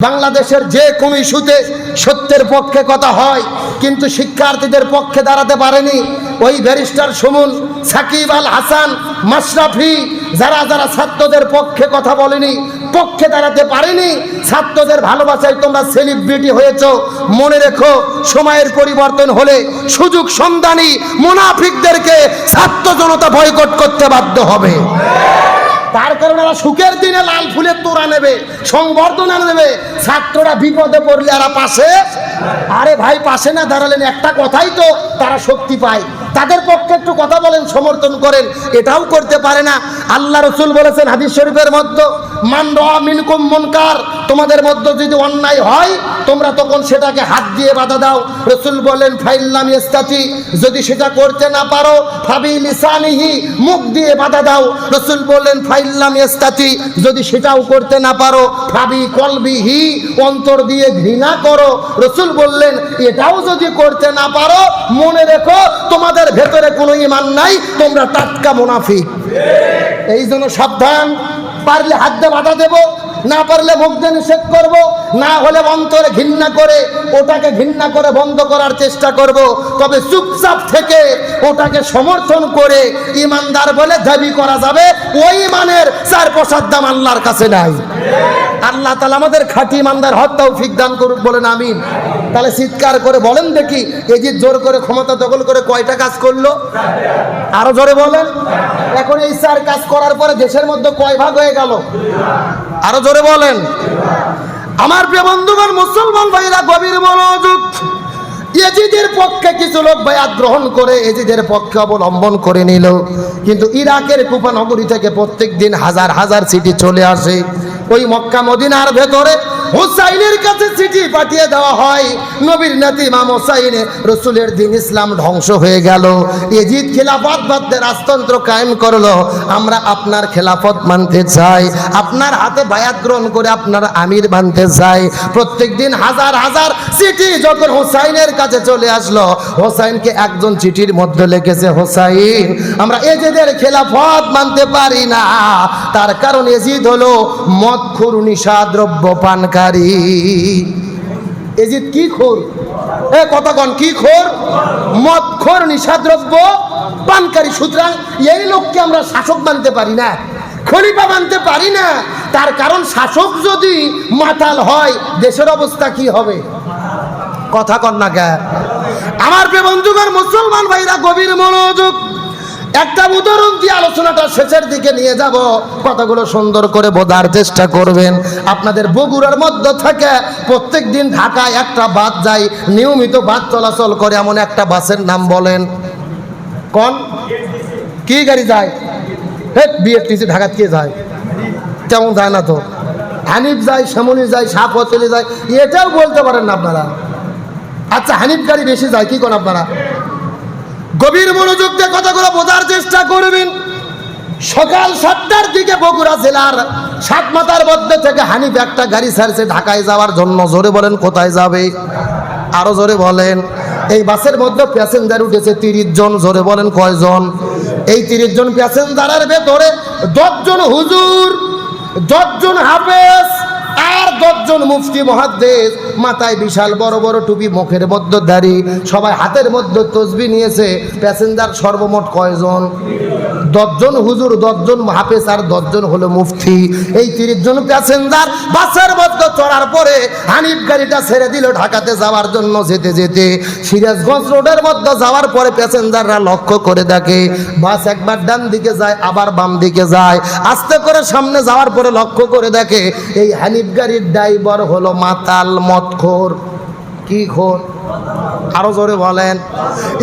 বাংলাদেশের যে কোনো ইস্যুতে সত্যের পক্ষে কথা হয়, কিন্তু শিক্ষার্থীদের পক্ষে দাঁড়াতে পারেনি ওই ব্যারিস্টার সুমন, সাকিব আল হাসান, মাশরাফি, যারা যারা ছাত্রদের পক্ষে কথা বলেনি, পক্ষে দাঁড়াতে পারেনি। ছাত্রদের ভালোবাসায় তোমরা সেলিব্রিটি হয়েছো। মনে রেখো, সময়ের পরিবর্তন হলে সুযোগ সন্ধানী মুনাফিকদেরকে ছাত্র জনতা বয়কট করতে বাধ্য হবে। তার কারণে ওরা সুখের দিনে লাল ফুলের তোড়া নেবে, সংবর্ধনা নেবে, ছাত্ররা বিপদে পড়লে এরা পাশে। আরে ভাই, পাশে না দাঁড়ালেন একটা কথাই তো তারা শক্তি পায়। তাদের পক্ষে একটু কথা বলেন, সমর্থন করেন, এটাও করতে পারে না। আল্লাহ রসুল বলেছেন হাদিস শরীফের মধ্যে, মান রাআ মিনকুম মুনকার, তোমাদের মধ্যে যদি অন্যায় হয় তোমরা তখন সেটাকে হাত দিয়ে বাধা দাও। রসুল বলেন ফাইল্লাম ইস্তাতি, যদি সেটা করতে না পারো ফাবি লিসানিহি, মুখ দিয়ে বাধা দাও। রসুল বললেন ফাইল্লাম ইস্তাতি, যদি সেটাও করতে না পারো ফাবি কলবিহি, অন্তর দিয়ে ঘৃণা করো। রসুল বললেন এটাও যদি করতে না পারো, মনে রেখো তোমাদের ভেতরে কোনো ঈমান নাই, তোমরা টাটকা মুনাফিক। এই জন্য সাবধান। পারলে হাত দিয়ে বাধা দেব, না পারলে মুখ দিয়ে নিষেধ করব, না হলে অন্তরে ঘৃণা করে ওটাকে ঘৃণা করে বন্ধ করার চেষ্টা করব। তবে চুপচাপ থেকে ওটাকে সমর্থন করে ইমানদার বলে দাবি করা যাবে, ওই ইমানের 4 দাম আল্লাহর কাছে নাই। আল্লাহ তাআলা আমাদের খাঁটি ইমানদার হওয়ার তৌফিক দান করুক, বলেন আমিন। তাহলে চিৎকার করে বলেন দেখি, এই যে জোর করে ক্ষমতা দখল করে কয়টা কাজ করলো? আরো জোরে বলেন। এখন এই 4 কাজ করার পরে দেশের মধ্যে কয় ভাগ হয়ে গেল? আরো জোরে বলেন। আমার প্রিয় বন্ধুগণ, মুসলমান ভাইরা গভীর মনোযোগ। ইয়েজিদের পক্ষে কিছু লোক বায়াত গ্রহণ করে ইয়েজিদের পক্ষে অবলম্বন করে নিল, কিন্তু ইরাকের কুফা নগরী থেকে প্রত্যেক দিন হাজার হাজার চিঠি চলে আসে। ওই মক্কা মদিনার ভেতরে হুসাইনের কাছে চিঠি পাঠিয়ে দেওয়া হয়, নবীর নাতি ইমাম হুসাইন, রসুলের দিন ইসলাম ধ্বংস হয়ে গেল, ইয়েজিদ খিলাফত বাদে রাজতন্ত্র কায়েম করলো, আমরা আপনার খেলাফত মানতে চাই, আপনার হাতে বায়াত গ্রহণ করে আপনার আমির মানতে চাই। প্রত্যেক দিন হাজার হাজার চিঠি যখন হুসাইনের কাছে চলে আসলো, হুসাইনকে একজন চিঠির মধ্যে লিখেছে, হুসাইন আমরা ইয়েজিদের খেলাফত মানতে পারি না, তার কারণ ইয়েজিদ হলো মদখোর, নিশাদ্রব্য পানকারী। ইয়েজিদ কি খোর? কতক্ষণ কি খোর? মদখোর, নিশাদ্রব্য পানকারী। সুতরাং এই লোককে আমরা শাসক মানতে পারি না, খলিফা মানতে পারি না। তার কারণ শাসক যদি মাতাল হয়, দেশের অবস্থা কি হবে? কথা কন না কে? আমার প্রিয় বন্ধুগণ, মুসলমান ভাইরা গভীর মনোযোগ। একটা উদাহরণ দিয়ে আলোচনাটা শেষের দিকে নিয়ে যাব, কথাগুলো সুন্দর করে বোঝার চেষ্টা করবেন। আপনাদের বগুড়ার মধ্যে থেকে প্রত্যেক দিন ঢাকায় একটা বাস যায়, নিয়মিত বাস চলাচল করে, এমন একটা বাসের নাম বলেন। কোন কি গাড়ি যায়? বিএফটিসি ঢাকা কে যায়? তেমন যায় না তো। হানিফ যায়, শ্যামলী যায়, সাপ হোটেলে যায়, এটাও বলতে পারেন না আপনারা। আচ্ছা, হানিফ গাড়ি বেশি যায়, কি কোন আপনারা? গভীর মনোযোগ দিয়ে কথাগুলো বোঝার চেষ্টা করবেন। সকাল 7টার দিকে বগুড়া জেলার সাতমাথার মধ্যে থেকে হানিফ একটা গাড়ি ছাড়ছে ঢাকায় যাওয়ার জন্য। জোরে বলেন কোথায় যাবে? আরো জোরে বলেন। এই বাসের মধ্যে প্যাসেঞ্জার উঠেছে 30 জন। জোরে বলেন কয়জন? এই 30 জন প্যাসেঞ্জারের ভেতরে 10 জন হুজুর, 10 জন হাফেজ, আর 10 জন মুফতি মুহাদ্দিস, মাথায় বিশাল বড় বড় টুপি, মুখের মধ্যে দাড়ি, সবাই হাতের মধ্যে তসবিহ নিয়েছে। প্যাসেঞ্জার সর্বমোট কয়জন? 10 জন হুজুর, 10 জন হাফেজ আর 10 জন হলো মুফতি। এই 30 জন প্যাসেঞ্জার বাসের মধ্যে চড়ার পরে হানিফ গাড়িটা ছেড়ে দিল ঢাকাতে যাওয়ার জন্য। যেতে যেতে সিরাজগঞ্জ রোডের মধ্যে যাওয়ার পরে প্যাসেঞ্জাররা লক্ষ্য করে দেখে বাস একবার ডান দিকে যায়, আবার বাম দিকে যায়। আস্তে করে সামনে যাওয়ার পরে লক্ষ্য করে দেখে এই হানিফ গাড়ির ড্রাইভার হলো মাতাল, মদখোর। কি খোর? আরো জোরে বলেন।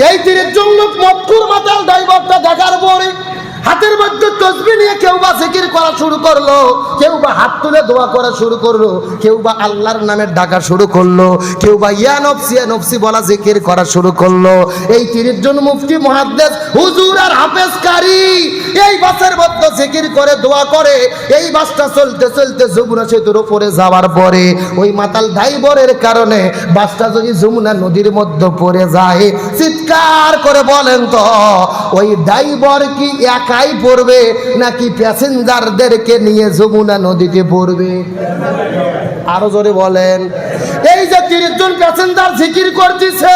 এই 30 জন লোক মদখোর, মাতাল ড্রাইভারটা দেখার পরে হাতের মধ্যে তসবিহ নিয়ে কেউ বা জিকির করা শুরু করলো, কেউ বা হাত তুলে দোয়া করা শুরু করলো, কেউ বা আল্লাহর নামে ডাকা শুরু করলো, কেউ বা ইয়া নফসি বলা জিকির করা শুরু করলো। এই 30 জন মুফতি মুহাদ্দিস হুজুর আর হাফেজ কারি এই বাসের মধ্যে জিকির করে দোয়া করে। এই বাসটা চলতে চলতে যমুনা সেতুর উপরে যাওয়ার পরে ওই মাতাল ড্রাইভারের কারণে বাসটা যদি যমুনা নদীর মধ্যে পড়ে যায়, চিৎকার করে বলেন তো ওই ড্রাইভার কি একা একাই পড়বে নাকি প্যাসেঞ্জারদেরকে নিয়ে যমুনা নদীতে পড়বে? আরো জোরে বলেন। এই যে 30 জন প্যাসেঞ্জার জিকির করতেছে,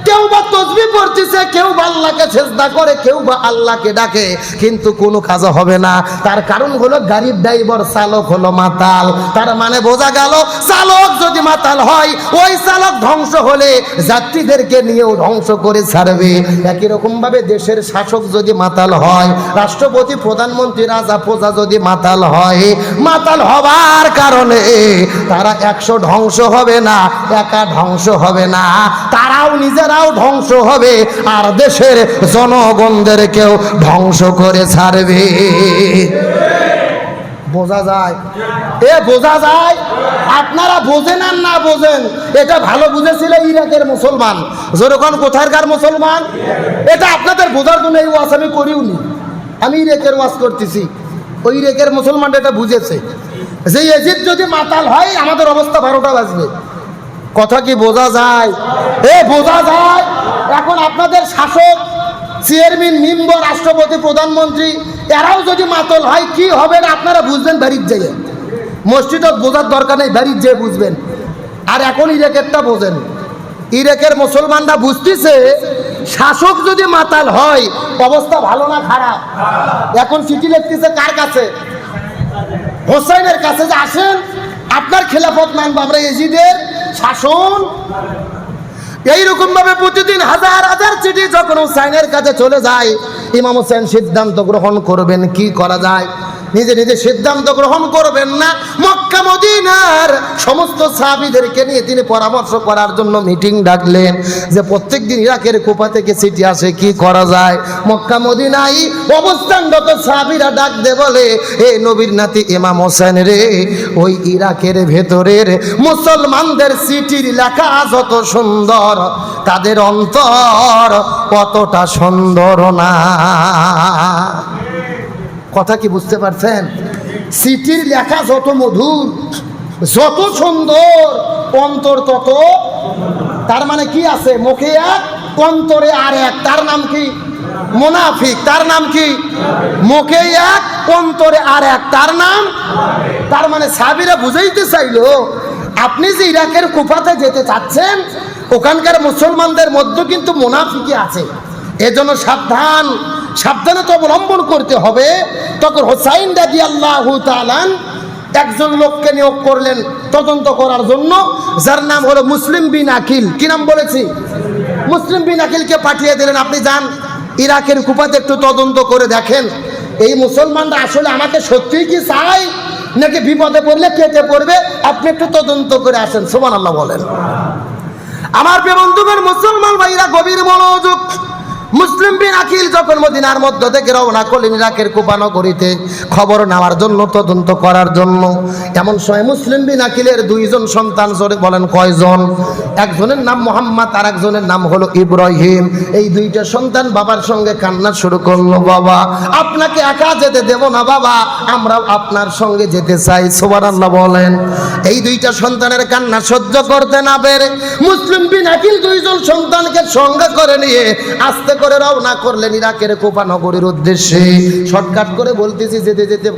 কেউ বা তসবিহ পড়তেছে, কেউ বা আল্লাহকে সিজদা করে, কেউ বা আল্লাহকে ডাকে, কিন্তু কোনো কাজ হবে না। তার কারণ হলো গাড়ির ড্রাইভার, চালক হলো মাতাল। তার মানে বোঝা গেল, চালক যদি মাতাল হয়, ওই চালক ধ্বংস হলে যাত্রীদেরকে নিয়েও ধ্বংস করে ছাড়বে। একই রকম ভাবে দেশের শাসক যদি মাতাল হয়, রাষ্ট্রপতি, প্রধানমন্ত্রী, রাজা, প্রজা যদি মাতাল হয়, মাতাল হবার কারণে তারা 100 ধ্বংস হবে না, একা ধ্বংস হবে না, তারাও নিজেরাও ধ্বংস হবে আর দেশের জনগণদেরকেও ধ্বংস করে ছাড়বে। বোঝা যায়? বোঝা যায়? আপনারা বোঝেন আর না বোঝেন, এটা ভালো বুঝেছিল ইরাকের মুসলমান। যেরকম কোথাকার মুসলমান, এটা আপনাদের বোঝার জন্য এই ওয়াজ আমি করিওনি। আমি ইরাকের ওয়াজ করতেছি, ওই ইরাকের মুসলমান এটা বুঝেছে যে এজিদ যদি মাতাল হয় আমাদের অবস্থা 12টা বাজবে। কথা কি বোঝা যায়? বোঝা যায়। এখন আপনাদের শাসক, চেয়ারম্যান, মেম্বার, রাষ্ট্রপতি, প্রধানমন্ত্রী, এরাও যদি মাতাল হয় কি হবে না আপনারা বুঝবেন বাড়ির যেয়ে। মসজিদত বোঝার দরকার নেই, বাড়ির যেয়ে বুঝবেন। আর এখন ইরাকেরটা বোঝেন। ইরাকের মুসলমানরা বুঝতেছে শাসক যদি মাতাল হয় অবস্থা ভালো না খারাপ। এখন চিঠি লিখতেছে কার কাছে? হোসাইনের কাছে, যে আসেন আপনার খেলাফত মানব আমরা, এজিদের শাসন। এইরকম ভাবে প্রতিদিন হাজার হাজার চিঠি যখন হুসাইনের কাছে চলে যায়, ইমাম হোসেন সিদ্ধান্ত গ্রহণ করবেন কি করা যায়। নিজে নিজে সিদ্ধান্ত গ্রহণ করবেন না, মক্কা মদিনার সমস্ত সাহাবীদেরকে নিয়ে তিনি পরামর্শ করার জন্য মিটিং ডাকলেন যে প্রত্যেকদিন ইরাকের কুফা থেকে চিঠি আসে, কি করা যায়। মক্কা মদিনায় অবস্থানরত সাহাবীরা ডাক দে বলে, হে নবীর নাতি ইমাম হোসেন রে, ওই ইরাকের ভেতরের মুসলমানদের চিঠির লেখা যত সুন্দর, তাদের অন্তর কতটা সুন্দর না। কথা কি বুঝতে পারছেন? চিঠির লেখা যত মধুর, যত সুন্দর, অন্তর তত। তার মানে কি আছে? মুখে এক, অন্তরে আর এক। তার নাম কি? মুনাফিক। তার নাম কি? মুখে এক, অন্তরে আর এক, তার নাম। তার মানে সাহাবীরা বুঝাইতে চাইলো আপনি যে ইরাকের কুফাতে যেতে চাচ্ছেন, ওখানকার মুসলমানদের মধ্যে কিন্তু মুনাফিকি আছে, এজন্য সাবধান, সাবধানতা অবলম্বন করতে হবে। তখন হোসাইন রাদিয়াল্লাহু তাআলা একজন লোককে নিয়োগ করলেন তদন্ত করার জন্য, যার নাম হলো মুসলিম বিন আকিল। কি নাম বলেছি? মুসলিম বিন আকিলকে পাঠিয়ে দিলেন, আপনি যান ইরাকের কুফাতে একটু তদন্ত করে দেখেন এই মুসলমানরা আসলে আমাকে সত্যিই কি চায় নাকি বিপদে পড়লে কেটে পড়বে, আপনি একটু তদন্ত করে আসেন। সুবহানাল্লাহ বলেন। আমার প্রিয় বন্ধুগণ, মুসলমান ভাইরা গভীর মনোযোগ। মুসলিম বিন আকিল যখন মদিনার মধ্য থেকে রওনা করলেন ইরাকের কুফা নগরীতে খবর নেওয়ার জন্য, তদন্ত করার জন্য, এমন সময় মুসলিম বিন আকিলের 2 জন সন্তান, জোরে বলেন কয়জন? একজনের নাম মোহাম্মদ আর একজনের নাম হলো ইব্রাহিম। এই 2টা সন্তান বাবার সঙ্গে কান্না শুরু করলো, বাবা আপনাকে একা যেতে দেব না বাবা, আমরাও আপনার সঙ্গে যেতে চাই। সুবহানাল্লাহ বলেন। এই 2টা সন্তানের কান্না সহ্য করতে না পেরে মুসলিম বিন আকিল 2 জন সন্তানকে সঙ্গে করে নিয়ে আস্তে করে রওনা করলেন ইরাকের কুফা নগরীর উদ্দেশ্যে। শর্টকাট করে বলতেছি, যেতে যেতে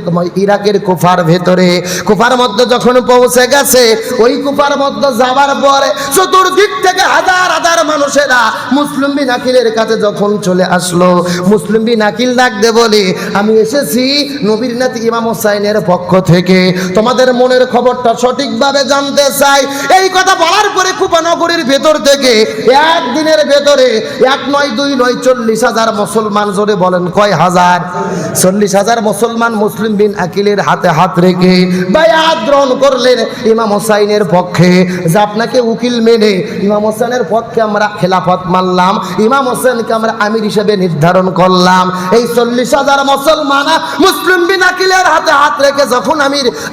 ইরাকের কুফার ভেতরে, কুফার মধ্যে যখন পৌঁছে গেছে, ওই কুফার মধ্যে যাবার পরে চতুর্দিক থেকে হাজার হাজার মানুষেরা মুসলিম বিন আকিলের কাছে যখন চলে আসলো, মুসলিম বিন আকিল ডাকতে বলে, আমি এসেছি নবীর নাতি ইমাম হোসাইনের পক্ষ থেকে, তোমাদের মনের খবরটা সঠিকভাবে জানতে চাই। এই কথা বলার পরে কুফা নগরীর ভেতর থেকে একদিনের ভেতরে 1 নয় 2 নয় 40,000 মুসলমান, জোরে বলেন কয় হাজার? 40,000 মুসলমান মুসলিম বিন আকিলের হাতে হাত রেখে বায়াত গ্রহণ করলেন ইমাম হোসাইনের পক্ষে, যে আপনাকে উকিল মেনে ইমাম হোসেনের পক্ষে আমরা খেলাফত মানলাম, ইমাম হোসেনকে আমরা আমির হিসেবে নির্ধারণ করলাম। এই 40,000 মুসলমান মুসলিম বিন আকিলের হাতে হাত রেখে যখন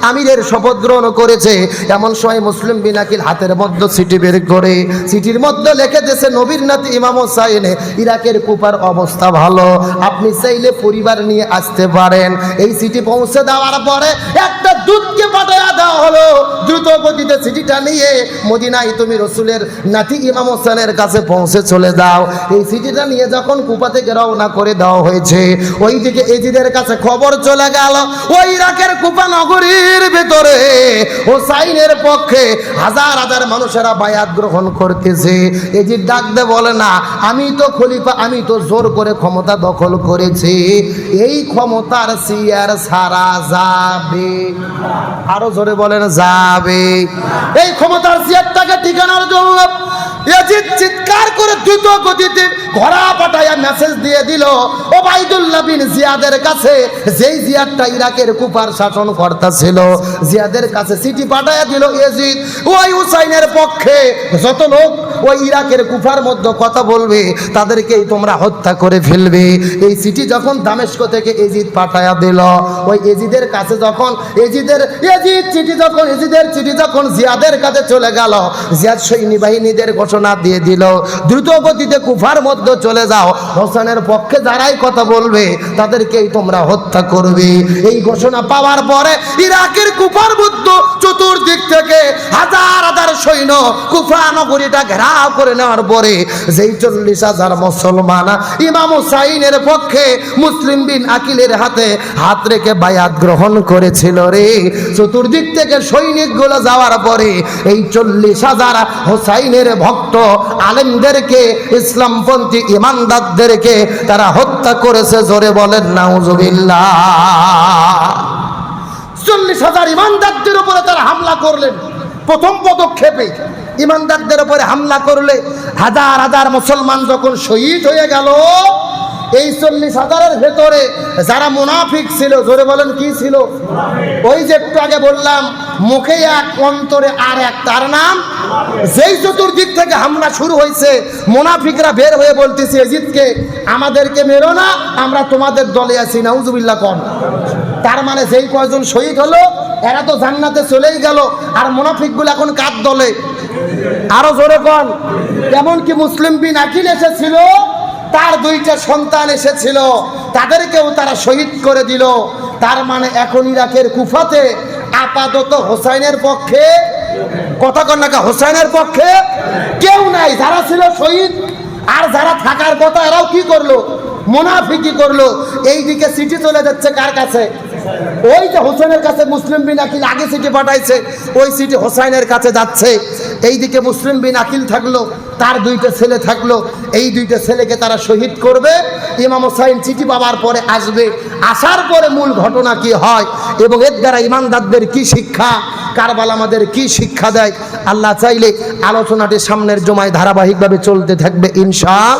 আমিরের শপথ গ্রহণ করেছে, এমন সময় মুসলিম বিন আকিল হাতের মধ্যে চিঠি বের করে চিঠির মধ্যে লিখে দিয়েছে, নবীর নাতি ইমাম হোসাইন ইরাকের ইরাকের কুফার অবস্থা ভালো, আপনি চাইলে পরিবার নিয়ে আসতে পারেন। এই চিঠি পৌঁছে দেওয়ার পরে একটা দূতকে পাঠিয়ে দেওয়া হলো, দ্রুত গতিতে চিঠিটা নিয়ে মদিনায় তুমি রসুলের নাতি ইমাম হোসেনের কাছে পৌঁছে চলে যাও। এই চিঠিটা নিয়ে যখন কুফা থেকে রওনা করে দেওয়া হয়েছে, ওইদিকে এজিদের কাছে খবর চলে গেল ওই ইরাকের কুফা নগরীর ভেতরে হোসাইনের পক্ষে হাজার হাজার মানুষেরা বায়াত গ্রহণ করতেছে। এজিদ ডাক দে বলে, না আমি তো খলিফা, আমি তো জোর করে ক্ষমতা দখল করেছি, এই ক্ষমতার সিয়ার সারা যাবে। আরো জোরে বলেন যাবে। এই ক্ষমতার সিয়ারটাকে ঠিকানার জন্য এজিদ চিৎকার করে দ্রুত গতিতে ঘোড়া পাঠায়া মেসেজ দিয়ে দিল ওবাইদুল্লাহ বিন জিয়াদের কাছে, যেই জিয়াদটা ইরাকের কুফার শাসন কর্তা ছিল, জিয়াদের কাছে চিঠি পাঠায়া দিল এজিদ, ওই হুসাইনের পক্ষে যত লোক ওই ইরাকের কুফার মধ্যে কথা বলবে তাদেরকেই তোমরা হত্যা করে ফেলবে। এই চিঠি যখন দামেস্ক থেকে এজিদ পাঠায়া দিল, ওই এজিদের কাছে যখন এজিদের চিঠি যখন জিয়াদের কাছে চলে গেল, জিয়াদ সৈন্য বাহিনীদের ঘোষণা দিয়ে দিল, দ্রুত গতিতে কুফার মধ্যে চলে যাও, হোসেনের পক্ষে যারাই কথা বলবে তাদেরকেই তোমরা হত্যা করবে। এই ঘোষণা পাওয়ার পরে ইরাকের কুফার মধ্যে চতুর্দিক থেকে হাজার হাজার সৈন্য কুফা নগরীটা ঘেরাও করে নেওয়ার পরে যেই 40,000 মুসলমান ইমাম হুসাইনের পক্ষে মুসলিম বিন আকিলের হাতে হাত রেখে বায়াত গ্রহণ করেছিল রে, চতুর্দিক থেকে সৈনিকগুলো যাওয়ার পরে এই 40,000 হুসাইনের ভক্ত আলেমদেরকে, ইসলামপন্থী ইমানদারদেরকে তারা হত্যা করেছে। জোরে বলেন নাউজুবিল্লাহ। 40,000 ইমানদারদের উপরে তারা হামলা করলেন। প্রথম পদক্ষেপে ইমানদারদের উপরে হামলা করলে হাজার হাজার মুসলমান যখন শহীদ হয়ে গেল, এই 40,000-এর ভেতরে যারা মুনাফিক ছিল, জোরে বলেন কি ছিল? ওই যে একটু আগে বললাম, মুখে এক অন্তরে আর এক, তার নাম। যেই চতুর্দিক থেকে হামলা শুরু হয়েছে, মুনাফিকরা বের হয়ে বলতেছে এজিদকে, আমাদেরকে মেরো না, আমরা তোমাদের দলে আছি। নাউজুবিল্লাহ কোন। তার মানে যেই কয়জন শহীদ হলো এরা তো জান্নাতে চলেই গেল, আর মুনাফিকগুলো এখন কার দলে? আরো জোরে কোন। এমনকি মুসলিম বিন আকিল এসেছিল, তার 2টা সন্তান এসেছিল, তাদেরকেও তারা শহীদ করে দিল। তার মানে এখন ইরাকের কুফাতে আপাতত হোসাইনের পক্ষে, কথা কন না, হোসাইনের পক্ষে কেউ নাই। যারা ছিল শহীদ আর যারা থাকার কথা এরাও কি করলো? মুনাফিকি করলো। এইদিকে চিঠি চলে যাচ্ছে কার কাছে? ওই যে হোসেনের কাছে মুসলিম বিন আকিল আগে চিঠি পাঠাইছে, ওই চিঠি হোসাইনের কাছে যাচ্ছে। এইদিকে মুসলিম বিন আকিল থাকলো, তার 2টা ছেলে থাকলো, এই 2টা ছেলেকে তারা শহীদ করবে। ইমাম হোসাইন চিঠি পাওয়ার পরে আসবে, আসার পরে মূল ঘটনা কি হয় এবং এর দ্বারা ইমানদারদের কি শিক্ষা, কারবালা আমাদের কি শিক্ষা দেয়, আল্লাহ চাইলে আলোচনাটি সামনের জমায় ধারাবাহিকভাবে চলতে থাকবে ইনশাআল্লাহ।